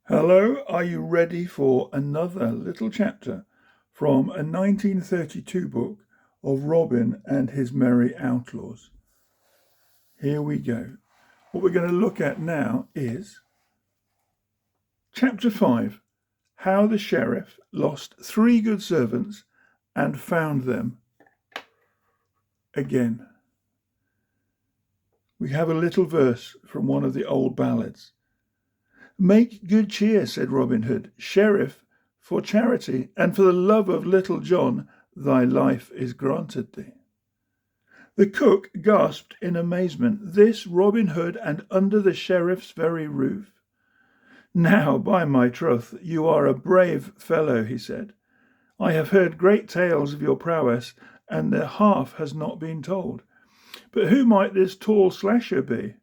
Hello, are you ready for another little chapter from a 1932 book of Robin and his Merry Outlaws? Here we go. What we're going to look at now is Chapter 5, How the Sheriff Lost 3 Good Servants and Found Them Again. We have a little verse from one of the old ballads. "Make good cheer," said Robin Hood, "Sheriff, for charity, and for the love of Little John, thy life is granted thee." The cook gasped in amazement. This Robin Hood, and under the sheriff's very roof? "Now, by my troth, you are a brave fellow," he said. "I have heard great tales of your prowess, and the half has not been told. But who might this tall slasher be?"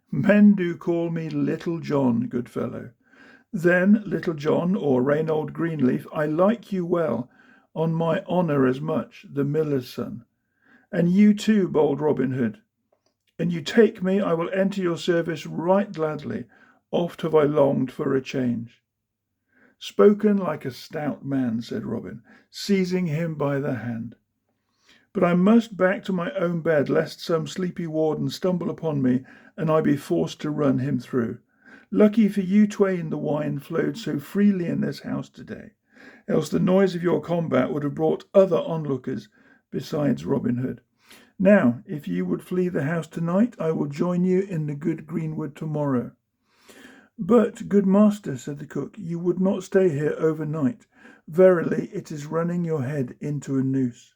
"Men do call me Little John, good fellow." "Then, Little John, or Retold Greenleaf, I like you well, on my honour as much, the miller's son. And you too, bold Robin Hood. An you take me, I will enter your service right gladly. Oft have I longed for a change." "Spoken like a stout man," said Robin, seizing him by the hand. "But I must back to my own bed, lest some sleepy warden stumble upon me, and I be forced to run him through. Lucky for you twain the wine flowed so freely in this house today, else the noise of your combat would have brought other onlookers besides Robin Hood. Now, if you would flee the house tonight, I will join you in the good greenwood tomorrow." "But, good master," said the cook, "you would not stay here overnight. Verily, it is running your head into a noose.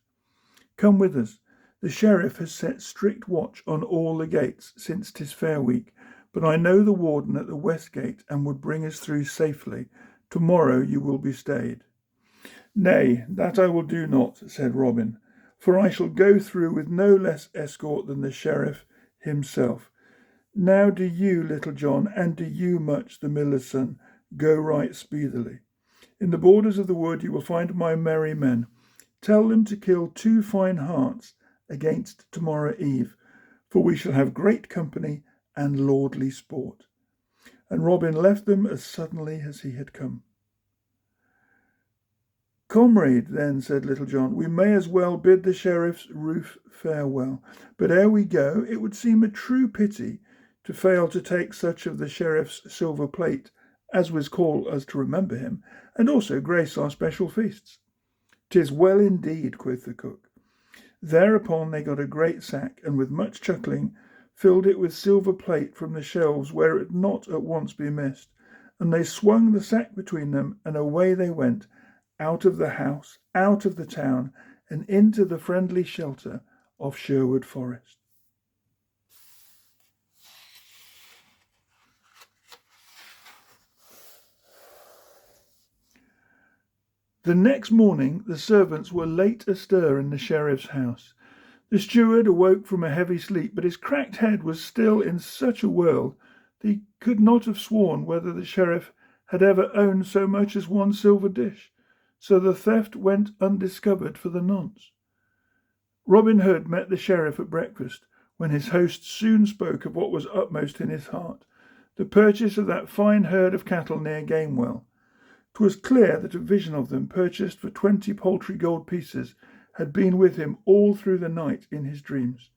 Come with us. The sheriff has set strict watch on all the gates since 'tis fair week, but I know the warden at the west gate and would bring us through safely. Tomorrow you will be stayed." "Nay, that I will do not," said Robin, "for I shall go through with no less escort than the sheriff himself. Now do you, Little John, and do you, Much, the miller's son, go right speedily. In the borders of the wood you will find my merry men. Tell them to kill 2 fine harts against tomorrow eve, for we shall have great company and lordly sport." And Robin left them as suddenly as he had come. "Comrade, then," said Little John, "we may as well bid the sheriff's roof farewell. But ere we go, it would seem a true pity to fail to take such of the sheriff's silver plate as was call us to remember him, and also grace our special feasts." "'Tis well indeed," quoth the cook. Thereupon they got a great sack, and with much chuckling filled it with silver plate from the shelves where it had not at once been missed, and they swung the sack between them, and away they went, out of the house, out of the town, and into the friendly shelter of Sherwood Forest. The next morning the servants were late astir in the sheriff's house. The steward awoke from a heavy sleep, but his cracked head was still in such a whirl that he could not have sworn whether the sheriff had ever owned so much as 1 silver dish, so the theft went undiscovered for the nonce. Robin Hood met the sheriff at breakfast, when his host soon spoke of what was upmost in his heart, the purchase of that fine herd of cattle near Gamewell. 'Twas clear that a vision of them, purchased for 20 paltry gold pieces, had been with him all through the night in his dreams.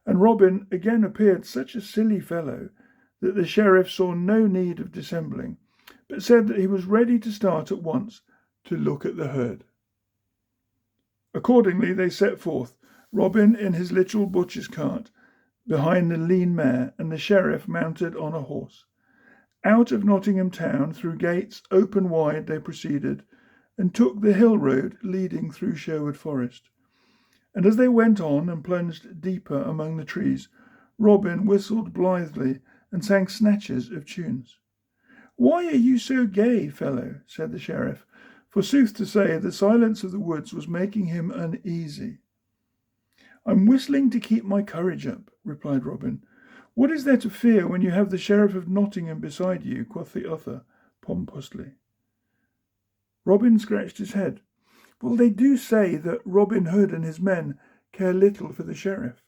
And Robin again appeared such a silly fellow that the sheriff saw no need of dissembling, but said that he was ready to start at once to look at the herd. Accordingly they set forth, Robin in his little butcher's cart behind the lean mare, and the sheriff mounted on a horse. Out of Nottingham town, through gates open wide, they proceeded, and took the hill road leading through Sherwood Forest. And as they went on and plunged deeper among the trees, Robin whistled blithely and sang snatches of tunes. "Why are you so gay, fellow?" said the sheriff, for sooth to say the silence of the woods was making him uneasy. "I'm whistling to keep my courage up," replied Robin. "What is there to fear when you have the Sheriff of Nottingham beside you?" quoth the other pompously. Robin scratched his head. "Well, they do say that Robin Hood and his men care little for the sheriff."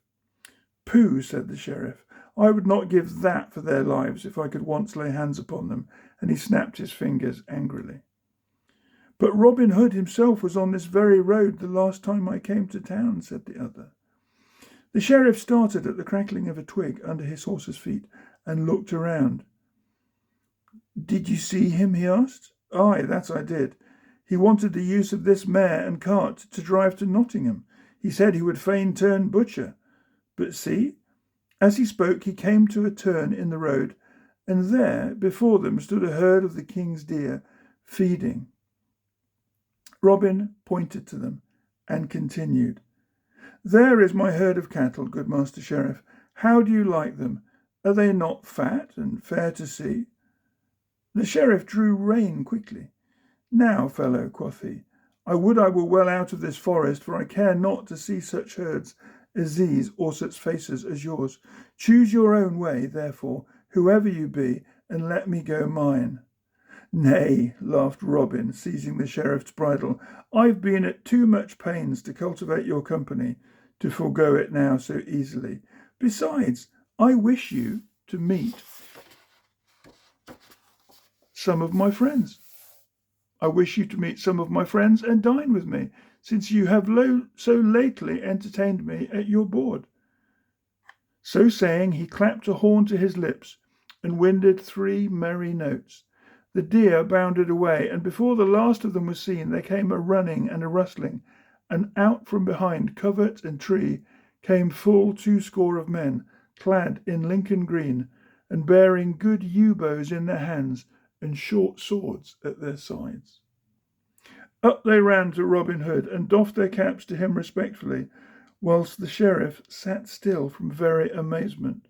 "Pooh," said the sheriff. I would not give that for their lives if I could once lay hands upon them, and he snapped his fingers angrily. But Robin Hood himself was on this very road the last time I came to town, said the other. The sheriff started at the crackling of a twig under his horse's feet and looked around. Did you see him? He asked. Aye, that I did. He wanted the use of this mare and cart to drive to Nottingham. He said he would fain turn butcher. But see, as he spoke, he came to a turn in the road, and there, before them, stood a herd of the king's deer, feeding. Robin pointed to them and continued, There is my herd of cattle, good Master Sheriff. How do you like them? Are they not fat and fair to see? The sheriff drew rein quickly. Now, fellow, quoth he, I would I were well out of this forest, for I care not to see such herds as these, or such faces as yours. Choose your own way, therefore, whoever you be, and let me go mine. Nay, laughed Robin, seizing the sheriff's bridle, I've been at too much pains to cultivate your company, to forego it now so easily. Besides, I wish you to meet some of my friends. I wish you to meet some of my friends and dine with me, since you have so lately entertained me at your board. So saying, he clapped a horn to his lips and winded 3 merry notes. The deer bounded away, and before the last of them was seen, there came a running and a rustling, and out from behind covert and tree came full 20 of men, clad in Lincoln green, and bearing good yew-bows in their hands, and short swords at their sides. Up they ran to Robin Hood, and doffed their caps to him respectfully, whilst the sheriff sat still from very amazement.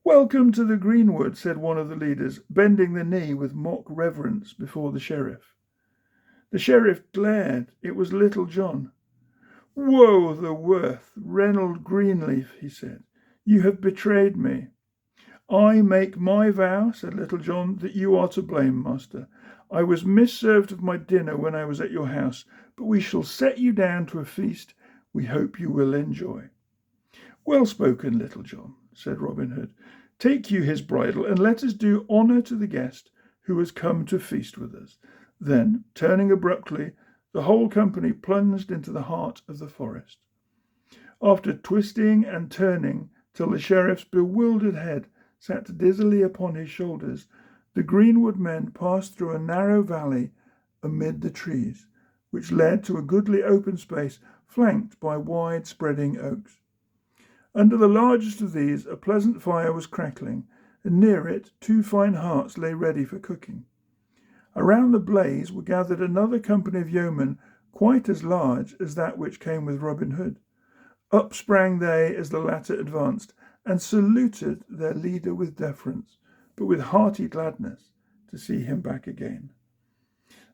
Welcome to the greenwood, said one of the leaders, bending the knee with mock reverence before the sheriff. The sheriff glared. It was Little John. Woe the worth, Reynold Greenleaf, he said. You have betrayed me. I make my vow, said Little John, that you are to blame, master. I was misserved of my dinner when I was at your house, but we shall set you down to a feast we hope you will enjoy. Well spoken, Little John, said Robin Hood. Take you his bridle, and let us do honour to the guest who has come to feast with us. Then, turning abruptly, the whole company plunged into the heart of the forest. After twisting and turning till the sheriff's bewildered head sat dizzily upon his shoulders, the greenwood men passed through a narrow valley amid the trees, which led to a goodly open space flanked by wide-spreading oaks. Under the largest of these a pleasant fire was crackling, and near it 2 fine hearts lay ready for cooking. Around the blaze were gathered another company of yeomen quite as large as that which came with Robin Hood. Up sprang they as the latter advanced, and saluted their leader with deference, but with hearty gladness to see him back again.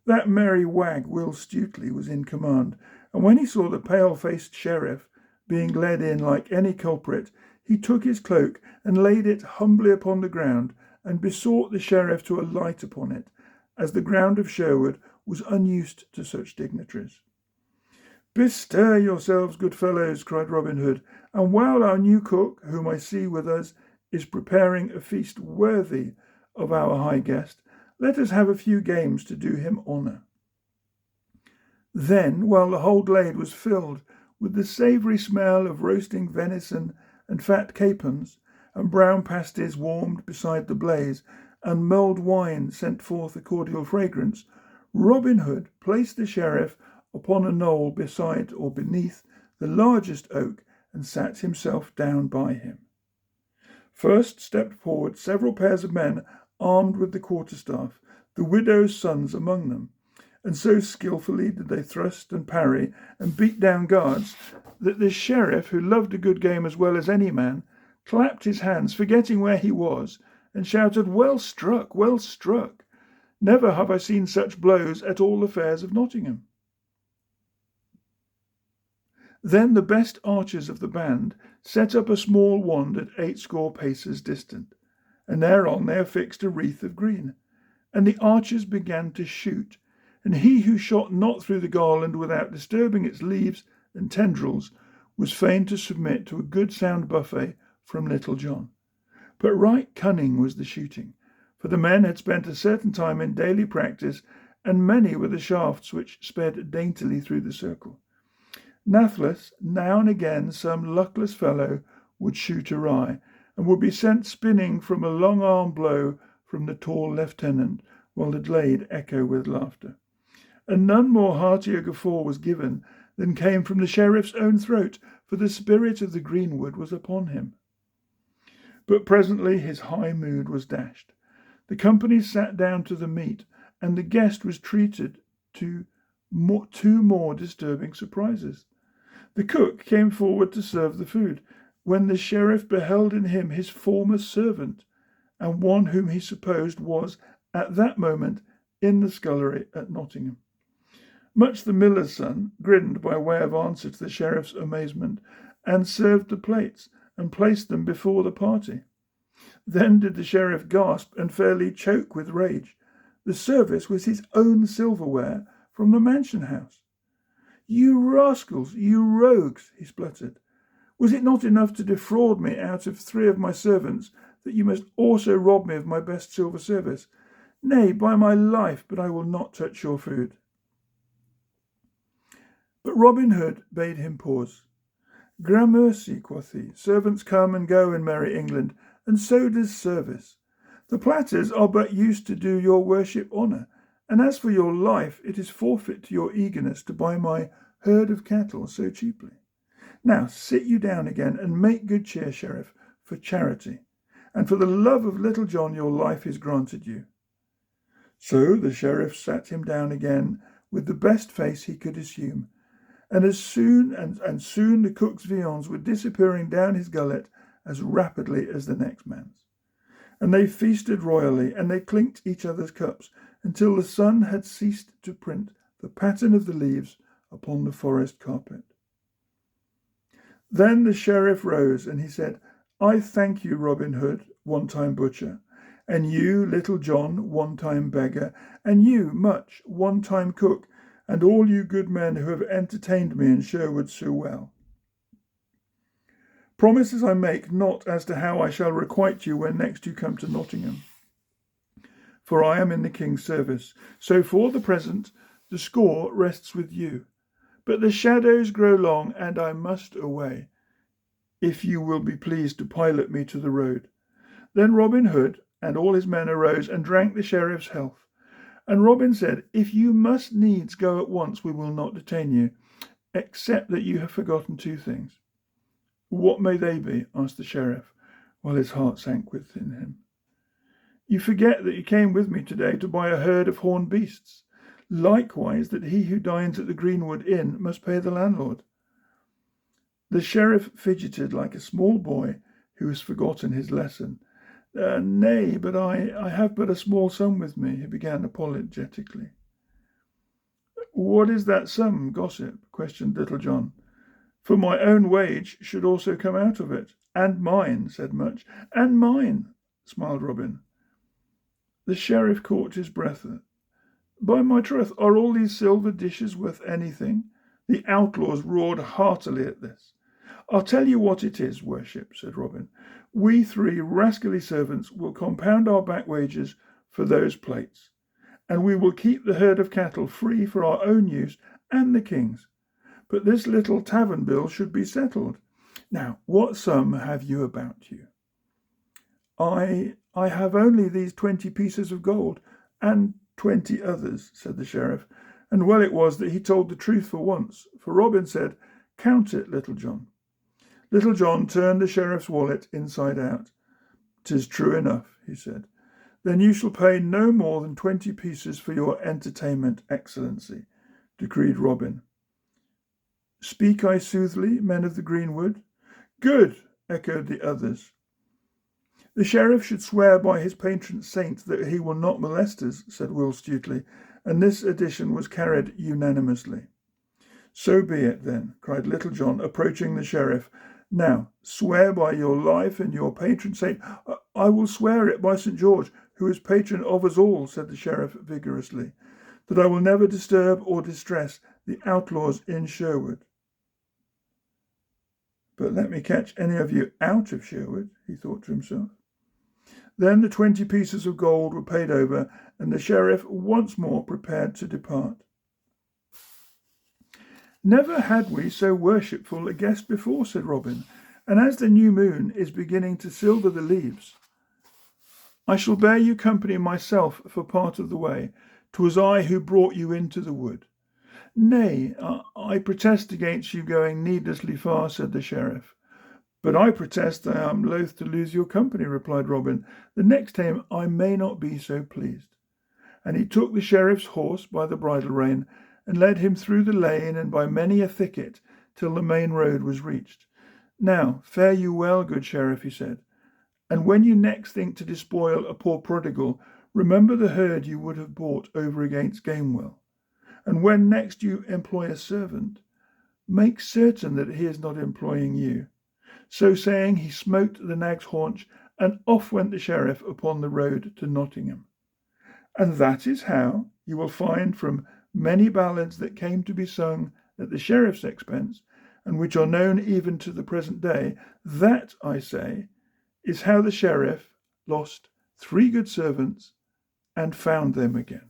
That merry wag Will Stutely was in command, and when he saw the pale-faced sheriff being led in like any culprit, he took his cloak and laid it humbly upon the ground, and besought the sheriff to alight upon it, as the ground of Sherwood was unused to such dignitaries. Bestir yourselves, good fellows, cried Robin Hood, and while our new cook, whom I see with us, is preparing a feast worthy of our high guest, let us have a few games to do him honour. Then, while the whole glade was filled with the savoury smell of roasting venison and fat capons, and brown pasties warmed beside the blaze, and mulled wine sent forth a cordial fragrance, Robin Hood placed the sheriff upon a knoll beside or beneath the largest oak, and sat himself down by him. First stepped forward several pairs of men armed with the quarterstaff, the widow's sons among them, and so skilfully did they thrust and parry and beat down guards that the sheriff, who loved a good game as well as any man, clapped his hands, forgetting where he was, and shouted, Well struck, well struck! Never have I seen such blows at all the fairs of Nottingham. Then the best archers of the band set up a small wand at 80 paces distant, and thereon they affixed a wreath of green, and the archers began to shoot, and he who shot not through the garland without disturbing its leaves and tendrils was fain to submit to a good sound buffet from Little John. But right cunning was the shooting, for the men had spent a certain time in daily practice, and many were the shafts which sped daintily through the circle. Nathless, now and again some luckless fellow would shoot awry, and would be sent spinning from a long-arm blow from the tall lieutenant, while the glade echoed with laughter. And none more hearty a guffaw was given than came from the sheriff's own throat, for the spirit of the greenwood was upon him. But presently his high mood was dashed. The company sat down to the meat, and the guest was treated to two more disturbing surprises. The cook came forward to serve the food, when the sheriff beheld in him his former servant, and one whom he supposed was, at that moment, in the scullery at Nottingham. Much the miller's son grinned by way of answer to the sheriff's amazement, and served the plates, and placed them before the party. Then did the sheriff gasp and fairly choke with rage. The service was his own silverware from the mansion house. "You rascals, you rogues," he spluttered. "Was it not enough to defraud me out of 3 of my servants, that you must also rob me of my best silver service? Nay, by my life, but I will not touch your food." But Robin Hood bade him pause. "Gramercy," quoth he, "servants come and go in merry England, and so does service. The platters are but used to do your worship honour, and as for your life, it is forfeit to your eagerness to buy my herd of cattle so cheaply. Now sit you down again, and make good cheer, sheriff, for charity, and for the love of Little John your life is granted you." So the sheriff sat him down again with the best face he could assume, and soon the cook's viands were disappearing down his gullet as rapidly as the next man's. And they feasted royally, and they clinked each other's cups, until the sun had ceased to print the pattern of the leaves upon the forest carpet. Then the sheriff rose, and he said, "I thank you, Robin Hood, one-time butcher, and you, Little John, one-time beggar, and you, Much, one-time cook, and all you good men who have entertained me in Sherwood so well. Promises I make not as to how I shall requite you when next you come to Nottingham, for I am in the king's service. So for the present, the score rests with you. But the shadows grow long, and I must away, if you will be pleased to pilot me to the road." Then Robin Hood and all his men arose and drank the sheriff's health. And Robin said, "If you must needs go at once, we will not detain you, except that you have forgotten 2 things. "What may they be?" asked the sheriff, while his heart sank within him. "You forget that you came with me today to buy a herd of horned beasts. Likewise that he who dines at the Greenwood Inn must pay the landlord." The sheriff fidgeted like a small boy who has forgotten his lesson. "Nay, but I have but a small sum with me," he began apologetically. "What is that sum, gossip?" questioned Little John. "For my own wage should also come out of it." "And mine," said Much. "And mine," smiled Robin. The sheriff caught his breath. "By my troth, are all these silver dishes worth anything?" The outlaws roared heartily at this. "I'll tell you what it is, worship," said Robin. "We 3 rascally servants will compound our back wages for those plates, and we will keep the herd of cattle free for our own use and the king's. But this little tavern bill should be settled. Now, what sum have you about you?" I have only these 20 pieces of gold, and 20 others," said the sheriff, and well it was that he told the truth for once, for Robin said, "Count it, Little John." Little John turned the sheriff's wallet inside out. "'Tis true enough," he said. "Then you shall pay no more than 20 pieces for your entertainment, Excellency," decreed Robin. "Speak I soothly, men of the greenwood?" "Good," echoed the others. "The sheriff should swear by his patron saint that he will not molest us," said Will Stutely, and this addition was carried unanimously. "So be it, then," cried Little John, approaching the sheriff. "Now, swear by your life and your patron saint." "I will swear it by St. George, who is patron of us all," said the sheriff vigorously, "that I will never disturb or distress the outlaws in Sherwood." But let me catch any of you out of Sherwood, he thought to himself. Then the 20 pieces of gold were paid over, and the sheriff once more prepared to depart. Never had we so worshipful a guest before, said Robin, and as the new moon is beginning to silver the leaves, I shall bear you company myself for part of the way. 'Twas I who brought you into the wood. Nay, I protest against you going needlessly far, said the sheriff. But I protest I am loath to lose your company, replied Robin. The next time I may not be so pleased. And he took the sheriff's horse by the bridle rein and led him through the lane and by many a thicket till the main road was reached. Now, fare you well, good sheriff, he said, and when you next think to despoil a poor prodigal, remember the herd you would have bought over against Gamewell. And when next you employ a servant, make certain that he is not employing you. So saying, he smote the nag's haunch, and off went the sheriff upon the road to Nottingham. And that is how you will find from many ballads that came to be sung at the sheriff's expense, and which are known even to the present day, that, I say, is how the sheriff lost 3 good servants and found them again.